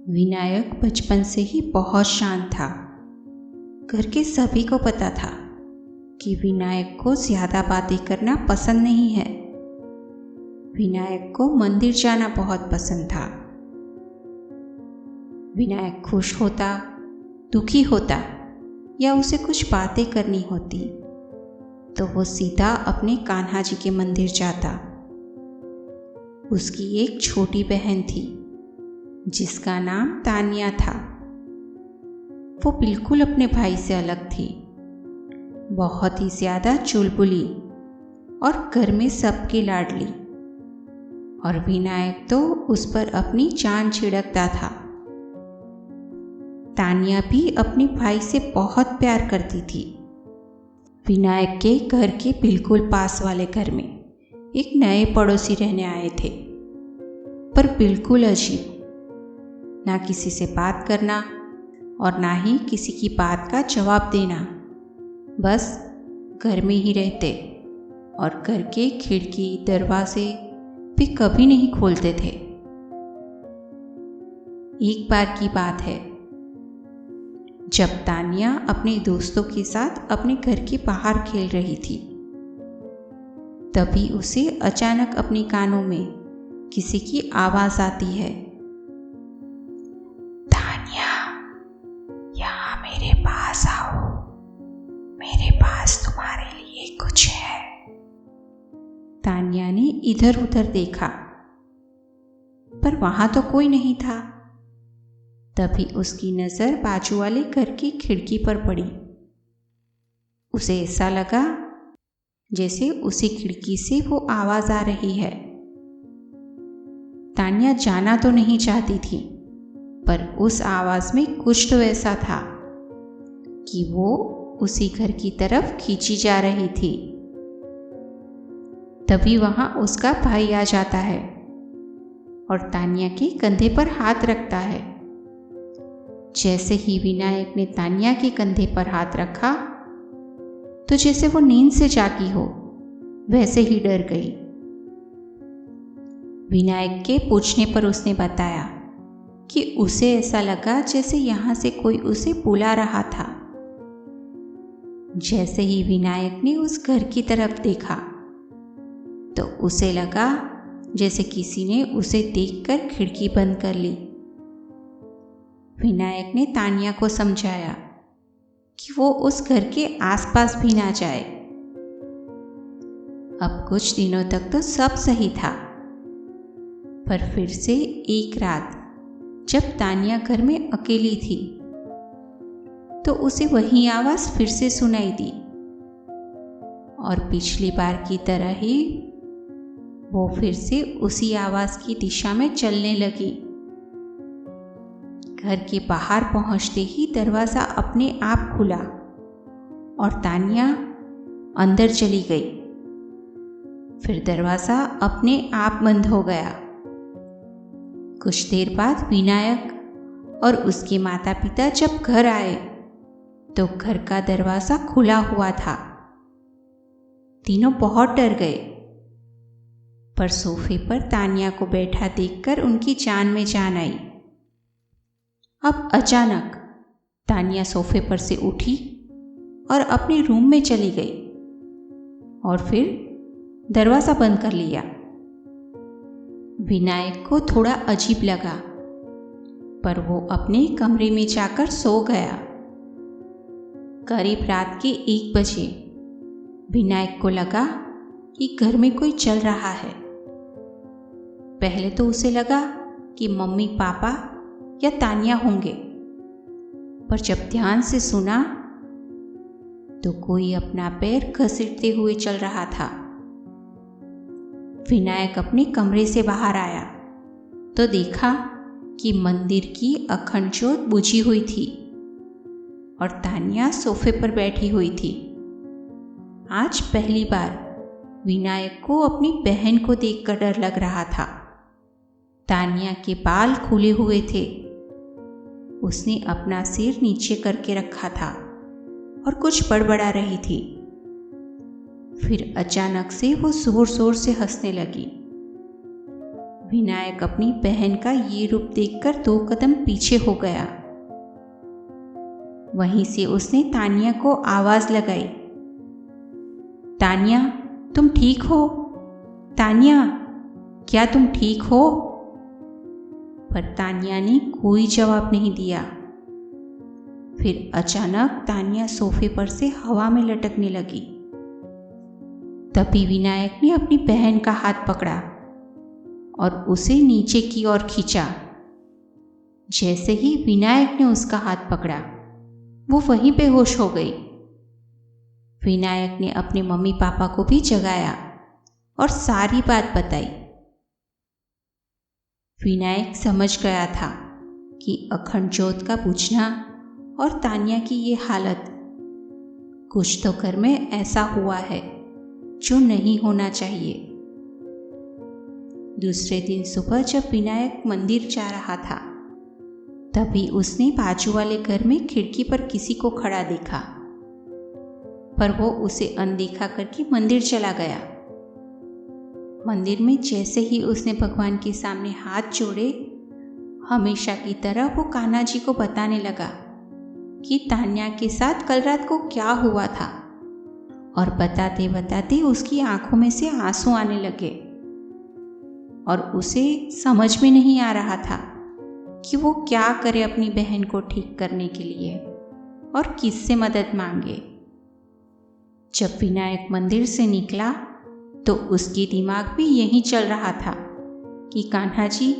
विनायक बचपन से ही बहुत शांत था। घर के सभी को पता था कि विनायक को ज्यादा बातें करना पसंद नहीं है। विनायक को मंदिर जाना बहुत पसंद था। विनायक खुश होता, दुखी होता या उसे कुछ बातें करनी होती तो वो सीधा अपने कान्हा जी के मंदिर जाता। उसकी एक छोटी बहन थी जिसका नाम तानिया था। वो बिल्कुल अपने भाई से अलग थी, बहुत ही ज्यादा चुलबुली और घर में सबकी लाडली। और विनायक तो उस पर अपनी जान छिड़कता था। तानिया भी अपने भाई से बहुत प्यार करती थी। विनायक के घर के बिल्कुल पास वाले घर में एक नए पड़ोसी रहने आए थे, पर बिल्कुल अजीब। ना किसी से बात करना और ना ही किसी की बात का जवाब देना, बस घर में ही रहते और घर के खिड़की दरवाजे भी कभी नहीं खोलते थे। एक बार की बात है, जब तानिया अपने दोस्तों के साथ अपने घर के बाहर खेल रही थी, तभी उसे अचानक अपने कानों में किसी की आवाज आती है, तानिया, यहाँ मेरे पास आओ, मेरे पास तुम्हारे लिए कुछ है। तानिया ने इधर उधर देखा, पर वहां तो कोई नहीं था। तभी उसकी नजर बाजू वाले घर की खिड़की पर पड़ी। उसे ऐसा लगा जैसे उसी खिड़की से वो आवाज आ रही है। तानिया जाना तो नहीं चाहती थी, पर उस आवाज में कुछ तो ऐसा था कि वो उसी घर की तरफ खींची जा रही थी। तभी वहां उसका भाई आ जाता है और तानिया के कंधे पर हाथ रखता है। जैसे ही विनायक ने तानिया के कंधे पर हाथ रखा तो जैसे वो नींद से जागी हो वैसे ही डर गई। विनायक के पूछने पर उसने बताया कि उसे ऐसा लगा जैसे यहां से कोई उसे बुला रहा था। जैसे ही विनायक ने उस घर की तरफ देखा तो उसे लगा जैसे किसी ने उसे देखकर खिड़की बंद कर ली। विनायक ने तानिया को समझाया कि वो उस घर के आसपास भी ना जाए। अब कुछ दिनों तक तो सब सही था, पर फिर से एक रात जब तानिया घर में अकेली थी तो उसे वही आवाज फिर से सुनाई दी और पिछली बार की तरह ही वो फिर से उसी आवाज की दिशा में चलने लगी। घर के बाहर पहुंचते ही दरवाजा अपने आप खुला और तानिया अंदर चली गई। फिर दरवाजा अपने आप बंद हो गया। कुछ देर बाद विनायक और उसके माता पिता जब घर आए तो घर का दरवाजा खुला हुआ था। तीनों बहुत डर गए, पर सोफे पर तानिया को बैठा देखकर उनकी जान में जान आई। अब अचानक तानिया सोफे पर से उठी और अपने रूम में चली गई और फिर दरवाजा बंद कर लिया। विनायक को थोड़ा अजीब लगा, पर वो अपने कमरे में जाकर सो गया। करीब रात के 1 बजे विनायक को लगा कि घर में कोई चल रहा है। पहले तो उसे लगा कि मम्मी पापा या तानिया होंगे, पर जब ध्यान से सुना तो कोई अपना पैर घसीटते हुए चल रहा था। विनायक अपने कमरे से बाहर आया तो देखा कि मंदिर की अखंड ज्योत बुझी हुई थी और तानिया सोफे पर बैठी हुई थी। आज पहली बार विनायक को अपनी बहन को देखकर डर लग रहा था। तानिया के बाल खुले हुए थे। उसने अपना सिर नीचे करके रखा था और कुछ बड़बड़ा रही थी। फिर अचानक से वो जोर जोर से हंसने लगी। विनायक अपनी बहन का ये रूप देखकर 2 कदम पीछे हो गया। वहीं से उसने तानिया को आवाज लगाई, तानिया, तुम ठीक हो? तानिया, क्या तुम ठीक हो? पर तानिया ने कोई जवाब नहीं दिया। फिर अचानक तानिया सोफे पर से हवा में लटकने लगी। तभी विनायक ने अपनी बहन का हाथ पकड़ा और उसे नीचे की ओर खींचा। जैसे ही विनायक ने उसका हाथ पकड़ा, वो वहीं बेहोश हो गई। विनायक ने अपने मम्मी पापा को भी जगाया और सारी बात बताई। विनायक समझ गया था कि अखंड ज्योत का बुझना और तानिया की ये हालत, कुछ तो घर में ऐसा हुआ है जो नहीं होना चाहिए। दूसरे दिन सुबह जब विनायक मंदिर जा रहा था, तभी उसने बाजू वाले घर में खिड़की पर किसी को खड़ा देखा, पर वो उसे अनदेखा करके मंदिर चला गया। मंदिर में जैसे ही उसने भगवान के सामने हाथ जोड़े, हमेशा की तरह वो कान्हा जी को बताने लगा कि तान्या के साथ कल रात को क्या हुआ था। और बताते बताते उसकी आंखों में से आंसू आने लगे और उसे समझ में नहीं आ रहा था कि वो क्या करे अपनी बहन को ठीक करने के लिए और किससे मदद मांगे। जब विनायक मंदिर से निकला तो उसके दिमाग में यही चल रहा था कि कान्हा जी,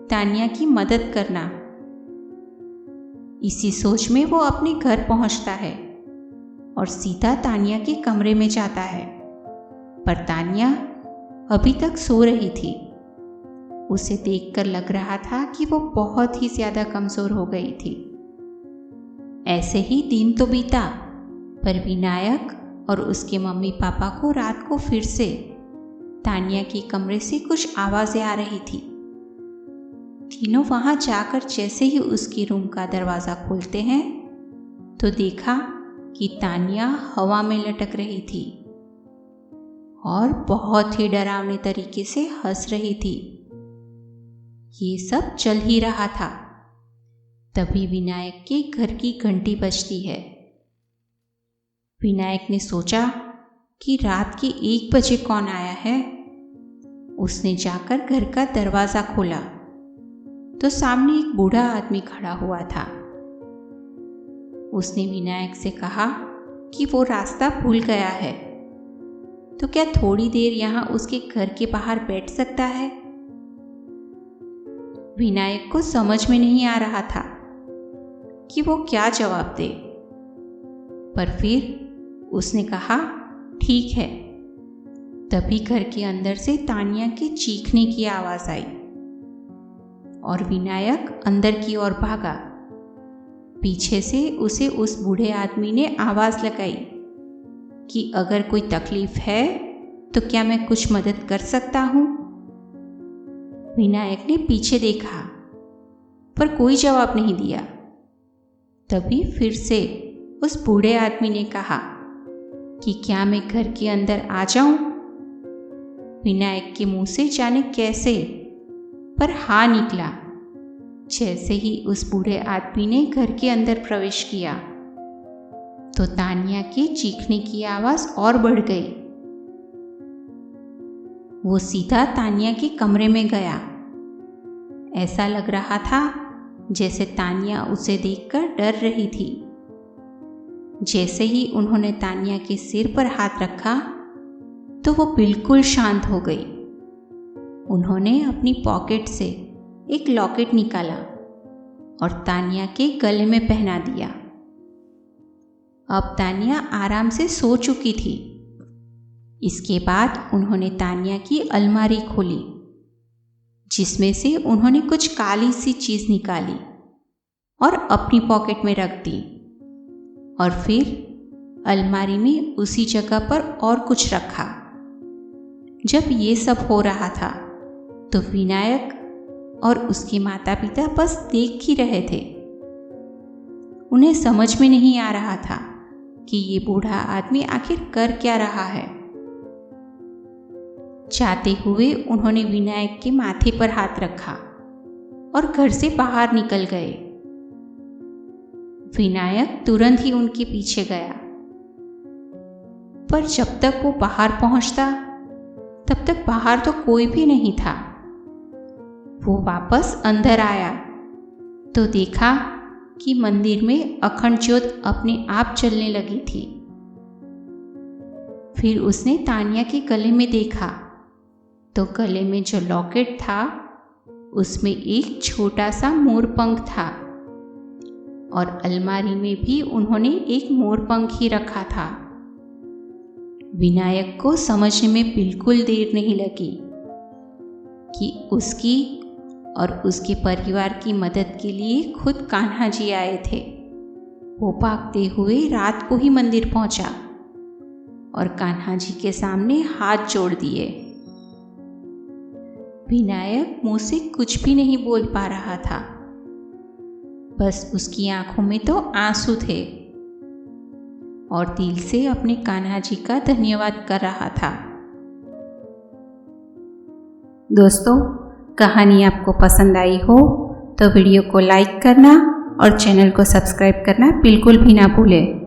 तानिया की मदद करना। इसी सोच में वो अपने घर पहुंचता है और सीधा तानिया के कमरे में जाता है, पर तानिया अभी तक सो रही थी। उसे देखकर लग रहा था कि वो बहुत ही ज्यादा कमजोर हो गई थी। ऐसे ही दिन तो बीता, पर विनायक और उसके मम्मी पापा को रात को फिर से तानिया के कमरे से कुछ आवाजें आ रही थी। तीनों वहां जाकर जैसे ही उसके रूम का दरवाजा खोलते हैं तो देखा कि तानिया हवा में लटक रही थी और बहुत ही डरावने तरीके से हंस रही थी। ये सब चल ही रहा था, तभी विनायक के घर की घंटी बजती है। विनायक ने सोचा कि रात के 1 बजे कौन आया है। उसने जाकर घर का दरवाजा खोला तो सामने एक बूढ़ा आदमी खड़ा हुआ था। उसने विनायक से कहा कि वो रास्ता भूल गया है, तो क्या थोड़ी देर यहाँ उसके घर के बाहर बैठ सकता है। विनायक को समझ में नहीं आ रहा था कि वो क्या जवाब दे, पर फिर उसने कहा ठीक है। तभी घर के अंदर से तानिया के चीखने की आवाज आई और विनायक अंदर की ओर भागा। पीछे से उसे उस बूढ़े आदमी ने आवाज लगाई कि अगर कोई तकलीफ है तो क्या मैं कुछ मदद कर सकता हूं। विनायक ने पीछे देखा पर कोई जवाब नहीं दिया। तभी फिर से उस बूढ़े आदमी ने कहा कि क्या मैं घर के अंदर आ जाऊं। विनायक के मुंह से जाने कैसे पर हाँ निकला। जैसे ही उस बूढ़े आदमी ने घर के अंदर प्रवेश किया तो तानिया के चीखने की आवाज और बढ़ गई। वो सीधा तानिया के कमरे में गया। ऐसा लग रहा था जैसे तानिया उसे देखकर डर रही थी। जैसे ही उन्होंने तानिया के सिर पर हाथ रखा तो वो बिल्कुल शांत हो गई। उन्होंने अपनी पॉकेट से एक लॉकेट निकाला और तानिया के गले में पहना दिया। अब तानिया आराम से सो चुकी थी। इसके बाद उन्होंने तानिया की अलमारी खोली, जिसमें से उन्होंने कुछ काली सी चीज निकाली और अपनी पॉकेट में रख दी। और फिर अलमारी में उसी जगह पर और कुछ रखा। जब ये सब हो रहा था तो विनायक और उसके माता पिता बस देख ही रहे थे। उन्हें समझ में नहीं आ रहा था कि ये बूढ़ा आदमी आखिर कर क्या रहा है। जाते हुए उन्होंने विनायक के माथे पर हाथ रखा और घर से बाहर निकल गए। विनायक तुरंत ही उनके पीछे गया, पर जब तक वो बाहर पहुंचता तब तक बाहर तो कोई भी नहीं था। वो वापस अंदर आया तो देखा कि मंदिर में अखंड ज्योत अपने आप जलने लगी थी। फिर उसने तानिया के गले में देखा तो गले में जो लॉकेट था उसमें एक छोटा सा मोरपंख था और अलमारी में भी उन्होंने एक मोरपंख ही रखा था। विनायक को समझने में बिल्कुल देर नहीं लगी कि उसकी और उसके परिवार की मदद के लिए खुद कान्हा जी आए थे। वो भागते हुए रात को ही मंदिर पहुंचा और कान्हा जी के सामने हाथ जोड़ दिए। विनायक मुंह से कुछ भी नहीं बोल पा रहा था, बस उसकी आंखों में तो आंसू थे और दिल से अपने कान्हा जी का धन्यवाद कर रहा था। दोस्तों, कहानी आपको पसंद आई हो तो वीडियो को लाइक करना और चैनल को सब्सक्राइब करना बिल्कुल भी ना भूलें।